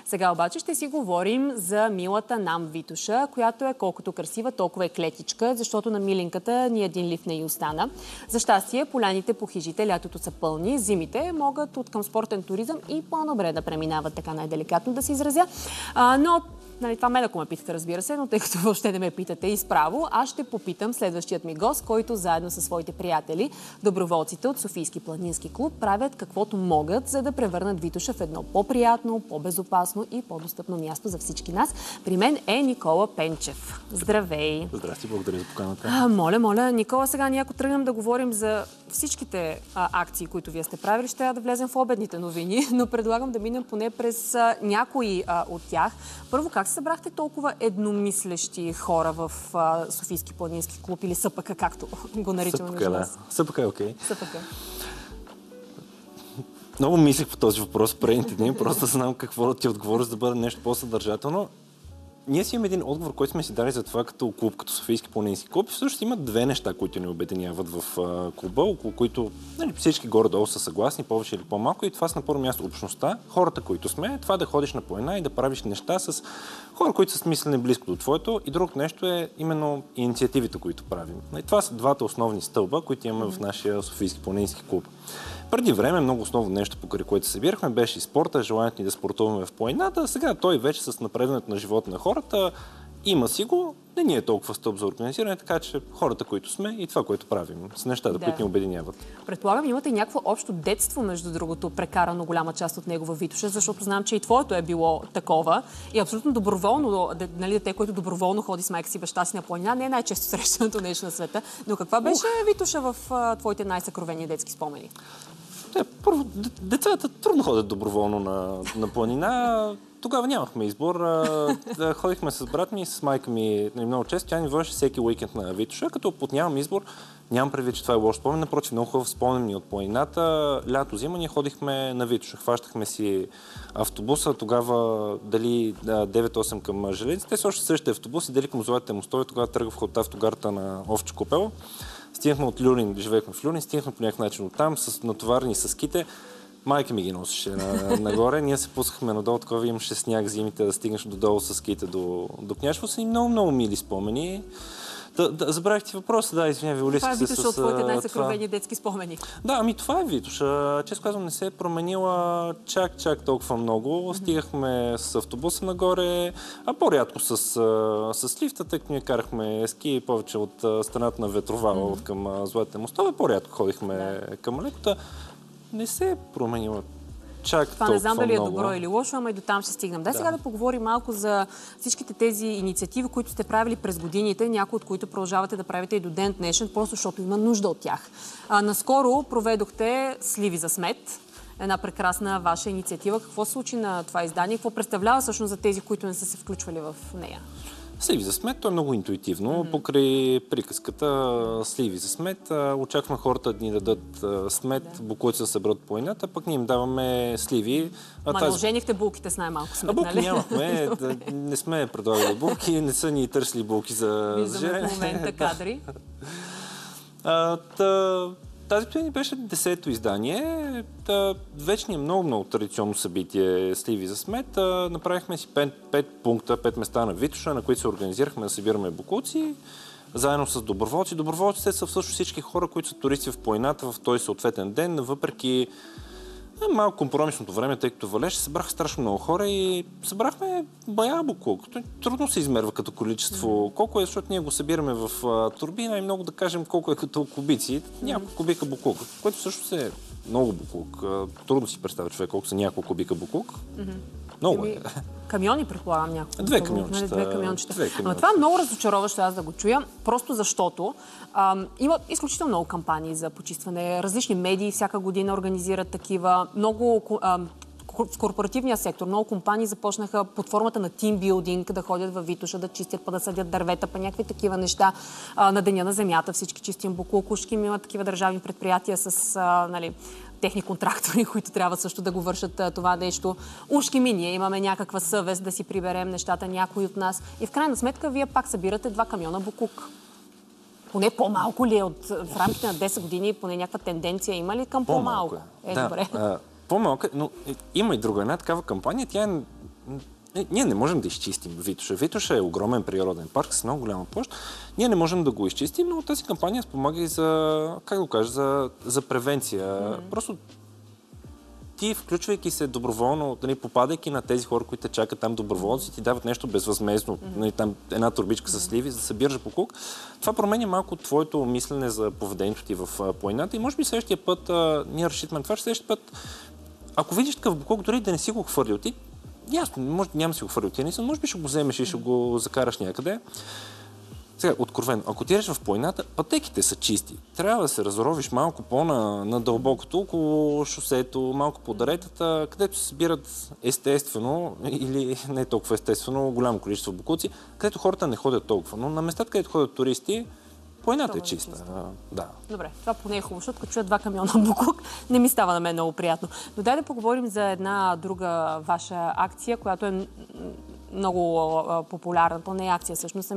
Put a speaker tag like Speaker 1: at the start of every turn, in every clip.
Speaker 1: Сега обаче ще си говорим за милата нам Витоша, която е колкото красива, толкова е клетичка, защото на миленката ни един лифт не й остана. За щастие, поляните по хижите, лятото са пълни, зимите могат от към спортен туризъм и по-добре да преминават, така най-деликатно да се изразя. Но това мен ако ме питате, разбира се, но тъй като въобще не ме питате изправо, аз ще попитам следващият ми гост, който заедно със своите приятели, доброволците от Софийски планински клуб, правят каквото могат, за да превърнат Витоша в едно по-приятно, по-безопасно и по-достъпно място за всички нас. При мен е Никола Пенчев. Здравей!
Speaker 2: Здрасти, благодаря за поканата.
Speaker 1: Моля. Никола, сега ние ако тръгнем да говорим за всичките акции, които вие сте правили, ще трябва да влезем в обедните новини, но предлагам да минем поне през някои от тях. Първо, как се събрахте толкова едномислещи хора в Софийски планински клуб или СПК, както го наричаме между нас?
Speaker 2: СПК е окей.
Speaker 1: СПК.
Speaker 2: Много мислех по този въпрос предните дни, просто знам какво да ти отговоря, за да бъде нещо по-съдържателно. Ние си имаме един отговор, който сме си дали за това като клуб, като Софийски планински клуб. Всъщност има две неща, които ни обединяват в клуба, около които всички горе-долу са съгласни, повече или по-малко. И това са на първо място общността, хората, които сме, това да ходиш на планина и да правиш неща с хора, които са смислени близко до твоето. И друго нещо е именно инициативите, които правим. И това са двата основни стълба, които имаме в нашия Софийски планински клуб. Преди време много основно нещо, покрай което се събирахме, беше и спорта, желанието ни да спортуваме в планината. Сега той вече с напредването на живота на хората има си го, не ни е толкова стълб за организиране, така че хората, които сме и това, което правим, с нещата, които ни обединяват.
Speaker 1: Предполагам, имате и някакво общо детство, между другото, прекарано голяма част от него във Витоша, защото знам, че и твоето е било такова. И абсолютно доброволно, дете, който доброволно ходи с майка си, баща си на планина, не е най-често срещаното нещо на света. Но каква беше Витоша в твоите най-съкровени детски спомени?
Speaker 2: Първо, децата трудно ходят доброволно на планина. Тогава нямахме избор. Ходихме с брат ми и с майка ми много често. Тя ни водеше всеки уикенд на Витоша, като под нямам избор. Нямам предвид, че това е лош спомен. Напротив, много хубав спомен ми от планината. Лято, зима ние ходихме на Витоша. Хващахме си автобуса. Тогава дали 9-8 към Железница. Те са още същите автобуси. Дали към Златите мостове. Тогава тръгвах от автогарата на Овче копело. Стигнахме от Люлин, живеехме в Люлин, стигнахме по някакъв начин оттам, с натоварени с ките. Майка ми ги носеше нагоре. Ние се пускахме надолу, такова имаше сняг зимите, да стигнеш додолу с ките до Княжево. Са и много мили спомени. Забравих ти въпроса, извинявай, Виолиска.
Speaker 1: Това е Витоша от твоите най-съкровени детски спомени.
Speaker 2: Да, това е Витоша. Често казвам, не се е променила чак толкова много. Стигахме с автобуса нагоре, а по-рядко с лифта, тъй като ние карахме ски повече от страната на Ветровала, от към Златите мостове. По-рядко ходихме към лекота. Не се е променила
Speaker 1: това не знам дали е добро или лошо, ама и до там ще стигнем. Сега да поговорим малко за всичките тези инициативи, които сте правили през годините, някои от които продължавате да правите и до ден днешен, просто защото има нужда от тях. Наскоро проведохте Сливи за смет, една прекрасна ваша инициатива. Какво се случи на това издание? Какво представлява всъщност за тези, които не са се включвали в нея?
Speaker 2: Сливи за смет, то е много интуитивно. Покрай приказката Сливи за смет, очакваме хората да ни дадат смет, боклуци да съберат по планината, пък ние им даваме сливи.
Speaker 1: Не оженихте булките с най-малко смет,
Speaker 2: нали? Булки нямахме, не сме предлагали булки, не са ни търсили булки за
Speaker 1: виждаме в момента кадри.
Speaker 2: Тази година беше 10-то издание. Вече ни е много традиционно събитие Сливи за смет. Направихме си 5 пункта, 5 места на Витоша, на които се организирахме да събираме боклуци, заедно с доброволци. Доброволците са всъщност всички хора, които са туристи в планината в този съответен ден, въпреки малко компромисното време, тъй като валеше, събраха страшно много хора и събрахме бая боклук. Трудно се измерва като количество. Колко е, защото ние го събираме в турбина и много да кажем колко е като кубици. Няколко кубика боклук, което всъщност е много боклук. Трудно си представя човек колко са няколко кубика боклук. Много е.
Speaker 1: Камиони, предполагам, няколко.
Speaker 2: Две камиончета.
Speaker 1: Ама това е много разочароващо аз да го чуя, просто защото има изключително много кампании за почистване. Различни медии всяка година организират такива. Много в корпоративния сектор много компании започнаха под формата на тимбилдинг да ходят във Витоша, да чистят, да съдят дървета, някакви такива неща. На Деня на земята всички чистим боклук. Ушки има такива държавни предприятия с техни контрактори, които трябва също да го вършат това нещо. Ушки ние имаме някаква съвест да си приберем нещата, някой от нас. И в крайна сметка вие пак събирате 2 камиона боклук. Поне по-малко ли е в рамките на 10 години, поне някаква тенденция има ли към по-малко?
Speaker 2: Добре. По-малко, но има и друга една такава кампания. Тя е Ние не можем да изчистим Витоша. Витоша е огромен природен парк с много голяма площ. Ние не можем да го изчистим, но тази кампания спомага и за, как да кажа, за превенция. Просто ти, включвайки се доброволно, попадайки на тези хора, които те чакат там доброволци, ти дават нещо безвъзмездно, там една турбичка с сливи, за да събираш боклук. Това променя малко твоето мислене за поведението ти в планината и може би следващия път, ние разчитаме на това, че следващия път, ако видиш такъв боклук, дори да не си го хвърлил ти, ясно, няма да си го хвърлил ти, може би ще го вземеш и ще го закараш някъде. Сега, откровено, ако отидеш в планината, пътеките са чисти. Трябва да се разровиш малко по-надълбокото, около шосето, малко по даретата, където се събират естествено, или не толкова естествено, голямо количество боклуци, където хората не ходят толкова. Но на местата, където ходят туристи, планината е чиста. Да.
Speaker 1: Добре, това поне е хубаво, защото като чуя 2 камиона боклук, не ми става на мен много приятно. Но дай да поговорим за една друга ваша акция, която е много популярна. То не е акция, всъщност,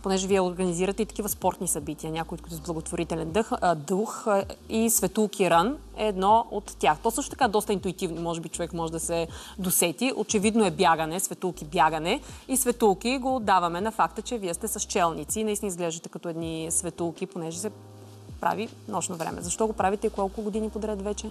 Speaker 1: понеже вие организирате и такива спортни събития, някои от които с благотворителен дух и Светулки Рън е едно от тях. То също така доста интуитивно, може би човек може да се досети. Очевидно е бягане, Светулки бягане и Светулки го даваме на факта, че вие сте с челници и наистина изглеждате като едни светулки, понеже се прави нощно време. Защо го правите и колко години подред вече?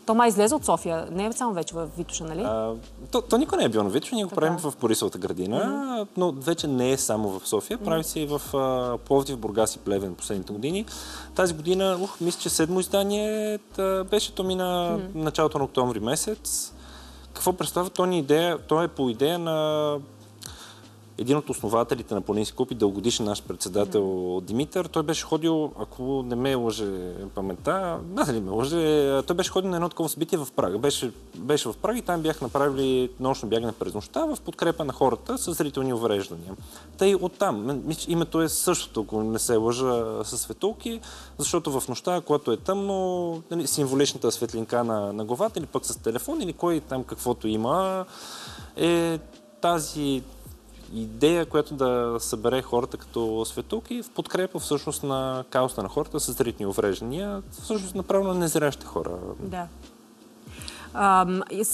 Speaker 1: То май излезе от София, не е само вече в Витоша, нали?
Speaker 2: То никой не е бил на Витоша, ние го правим в Борисовата градина, но вече не е само в София, прави се и в Пловдив, Бургас и Плевен последните години. Тази година, мисля, че 7-мо издание беше, то мина началото на октомври месец. Какво представя? То е по идея на един от основателите на Планински клуб и дългогодишен наш председател Димитър. Той беше ходил, ако не ме лъже паметта, дали ме лъже, той беше ходил на едно такова събитие в Прага. Беше в Прага и там бях направили нощно бягане през нощта в подкрепа на хората с зрителни увреждания. Тъй оттам. Името е същото, ако не се лъжа, със светулки, защото в нощта, когато е тъмно, символичната светлинка на главата или пък с телефон или кой там каквото има, е тази идея, която да събере хората като светулки в подкрепа всъщност на каузата на хората с зрителни увреждания, всъщност направено на незрящи хора.
Speaker 1: Да.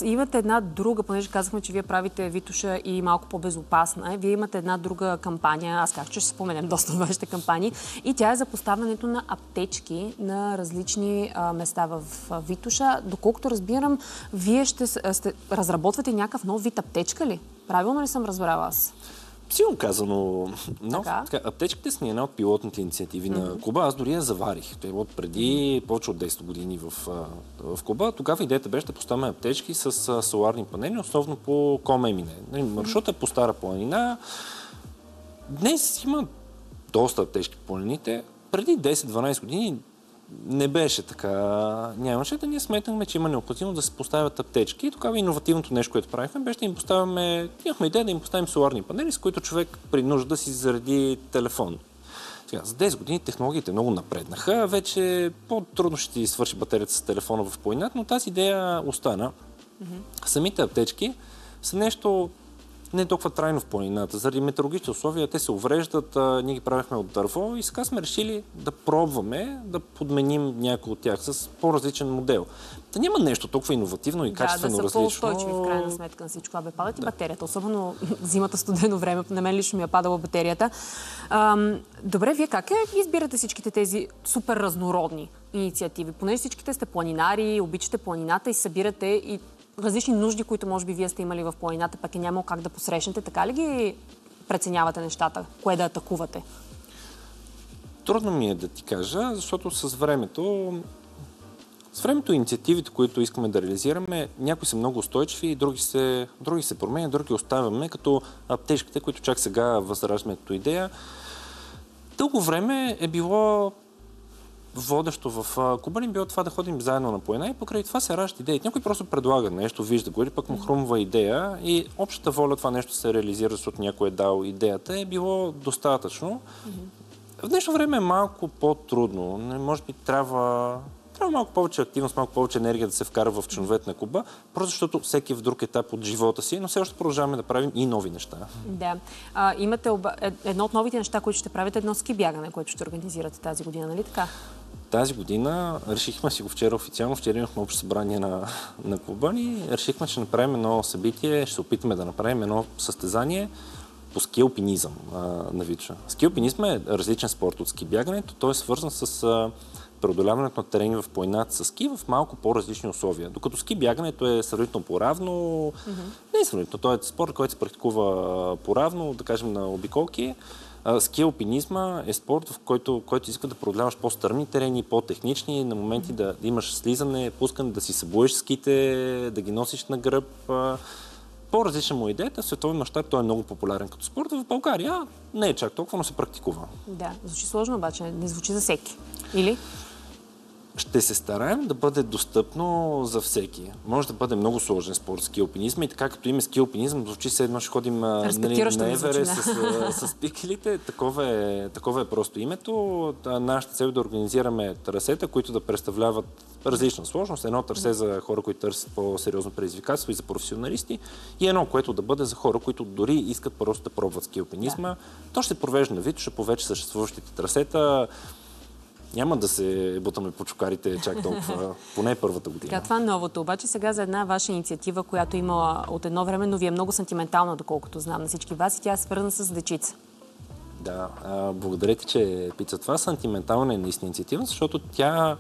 Speaker 1: Имате една друга, понеже казахме, че вие правите Витоша и малко по-безопасна. Вие имате една друга кампания, аз казах, че ще споменем доста от вашите кампании, и тя е за поставянето на аптечки на различни места в Витоша. Доколкото разбирам, вие ще разработвате някакъв нов вид аптечка ли? Правилно ли съм разбрала аз?
Speaker 2: Силно казано, но аптечките са една от пилотните инициативи на клуба. Аз дори я заварих. Той от преди повече от 10 години в клуба. Тогава идеята беше да поставяме аптечки с соларни панели, основно по Кома и Мине. Маршрута е по Стара планина. Днес има доста аптечки по планините. Преди 10-12 години не беше така. Нямаше да ние сметнахме, че има необходимост да се поставят аптечки. И тогава иновативното нещо, което правихме, беше да им поставяме, имахме идея да им поставим соларни панели, с които човек при нужда да си заради телефон. Сега, за 10 години технологиите много напреднаха. Вече по-трудно ще ти свърши батерията с телефона в планината, но тази идея остана. Самите аптечки са нещо не толкова трайно в планината. Заради метеорологичните условия те се увреждат, ние ги правихме от дърво и сега сме решили да пробваме да подменим някои от тях с по-различен модел. Та няма нещо толкова иновативно и качествено различно.
Speaker 1: Да са по-устойчиви в крайна сметка на всичко. Падат и батерията, особено зимата, студено време. На мен лично ми е падала батерията. Добре, вие как избирате всичките тези супер разнородни инициативи? Понеже всичките сте планинари, обичате планината и събирате и различни нужди, които може би вие сте имали в планината, пък е нямало как да посрещнете. Така ли ги преценявате нещата? Кое да атакувате?
Speaker 2: Трудно ми е да ти кажа, защото с времето инициативите, които искаме да реализираме, някои са много устойчиви, други се променят, други оставяме, като аптечките, които чак сега възраждаме като идея. Дълго време е било водещо в клуба ни било това да ходим заедно на планина и покрай това се раждат идеи. Някой просто предлага нещо, вижда го или пък му хрумва идея и общата воля това нещо се реализира, защото някой е дал идеята, е било достатъчно. В днешно време е малко по-трудно. Може би трябва малко повече активност, малко повече енергия да се вкара в членовете на клуба, просто защото всеки е в друг етап от живота си, но все още продължаваме да правим и нови неща.
Speaker 1: Да. Имате едно от новите неща, които ще правите, едно ски бягане, което ще организирате тази година, нали така?
Speaker 2: тази година решихме си го вчера официално, вчера имахме общо събрание на клуба ни, решихме, че направим едно събитие, ще се опитаме да направим едно състезание по ски алпинизъм на Витоша. Ски алпинизъм е различен спорт от ски бягането, той е свързан с преодоляването на терени в планината с ски в малко по-различни условия. Докато ски бягането е сравнително по-равно, не е сравнително, той е спорт, който се практикува по-равно, да кажем на обиколки. Ски алпинизма е спорт, в който иска да преодоляваш по-стръмни терени, по-технични, на моменти да имаш слизане, пускане, да си събуеш ските, да ги носиш на гръб. По-различна му идеята, в световен мащаб той е много популярен като спорт. В България не е чак толкова, но се практикува.
Speaker 1: Да, звучи сложно, обаче не звучи за всеки. Или?
Speaker 2: Ще се стараем да бъде достъпно за всеки. Може да бъде много сложен спорт ски алпинизма и така като име ски алпинизъм, звучи се едно, ще ходим на Еверест с пикелите. Такова е просто името. Нашата цел е да организираме трасета, които да представляват различна сложност. Едно трасе за хора, които търсят по-сериозно предизвикателство и за професионалисти, и едно, което да бъде за хора, които дори искат просто да пробват ски алпинизма. Да. То ще се провежда на Витоша по вече съществуващите трасета. Няма да се бутаме по чукарите чак толкова, поне първата година.
Speaker 1: Така, това е новото. Обаче сега за една ваша инициатива, която има от едно време, но ви е много сантиментална, доколкото знам на всички вас, и тя е свързана с дечица.
Speaker 2: Да, благодаря ти, че пита това. Сантиментална е наистина инициатива, защото тя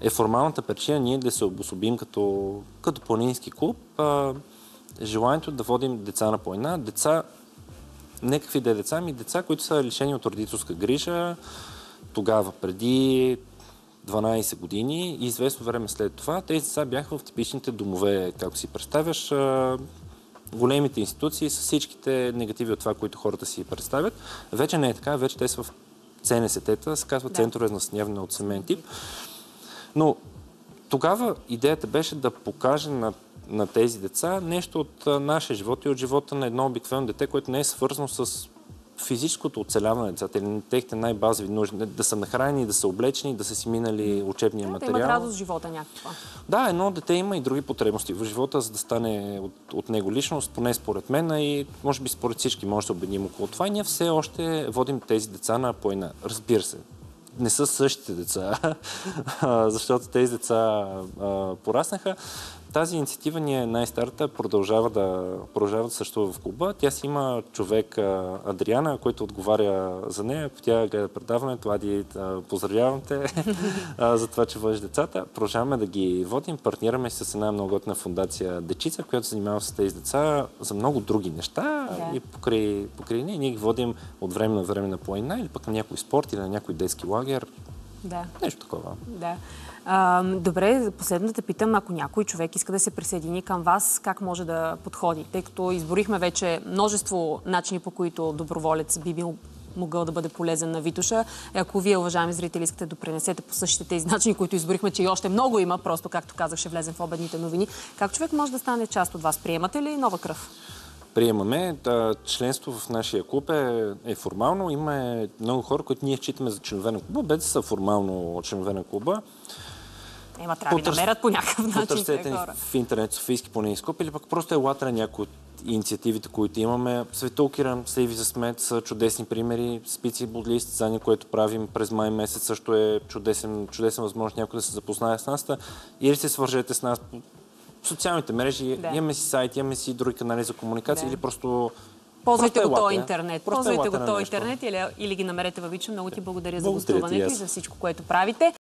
Speaker 2: е формалната причина ние да се обособим като планински клуб. Желанието да водим деца на планина. Деца, не какви да е деца, ами деца, които са лишени от родителска грижа, тогава, преди 12 години и известно време след това, тези деца бяха в типичните домове, както си представяш, големите институции с всичките негативи от това, които хората си представят. Вече не е така, вече те са в ЦНСТ-та, се казва центрове за настаняване от семейен тип. Но тогава идеята беше да покаже на тези деца нещо от нашия живот и от живота на едно обикновено дете, което не е свързано с физическото оцеляване на децата или техните най-базови нужди, да са нахранени, да са облечени, да са си минали учебния материал.
Speaker 1: Да имат радост в живота някаква.
Speaker 2: Да, едно дете има и други потребности в живота, за да стане от него личност, поне според мен и може би според всички може да се обединим около това. И ние все още водим тези деца на планина. Разбира се, не са същите деца, защото тези деца пораснаха. Тази инициатива ни е най-старата, продължава да съществува в клуба. Тя си има човек Адриана, който отговаря за нея. Ако тя гледа предаването, Ади, поздравявам те за това, че водиш децата. Продължаваме да ги водим. Партнираме с една много готина фондация Дечица, която се занимава с тези деца за много други неща. И покрай ние ги водим от време на време на планина или пък на някой спорт или на някой детски лагер.
Speaker 1: Да.
Speaker 2: Нещо такова.
Speaker 1: Да. Добре, последно да те питам, ако някой човек иска да се присъедини към вас, как може да подходи? Тъй като изборихме вече множество начини, по които доброволец би бил могъл да бъде полезен на Витоша. Ако вие, уважаеми зрители, искате да допринесете по същите тези начини, които изборихме, че и още много има, просто както казах, ще влезем в обедните новини, как човек може да стане част от вас? Приемате ли нова кръв?
Speaker 2: Приемаме. Членство в нашия клуб е формално. Има много хора, които ние считаме за членове на клуба, без да са формално членове на клуба.
Speaker 1: Трябва да намерят по някакъв начин.
Speaker 2: Потърсете ни в интернет Софийски планински клуб или пък просто елате на някои от инициативите, които имаме. Светулкира, Сейви за смет са чудесни примери. Спици и бодли състезание, което правим през май месец, също е чудесен възможност някой да се запознае с нас. Или се свържете с нас по социалните мрежи. Имаме си сайт, имаме си други канали за комуникация или просто...
Speaker 1: Ползвайте го този интернет. Ползвайте го този интернет или ги намерете във Витоша. Много ти благодаря за гостуването и за всичко, което правите.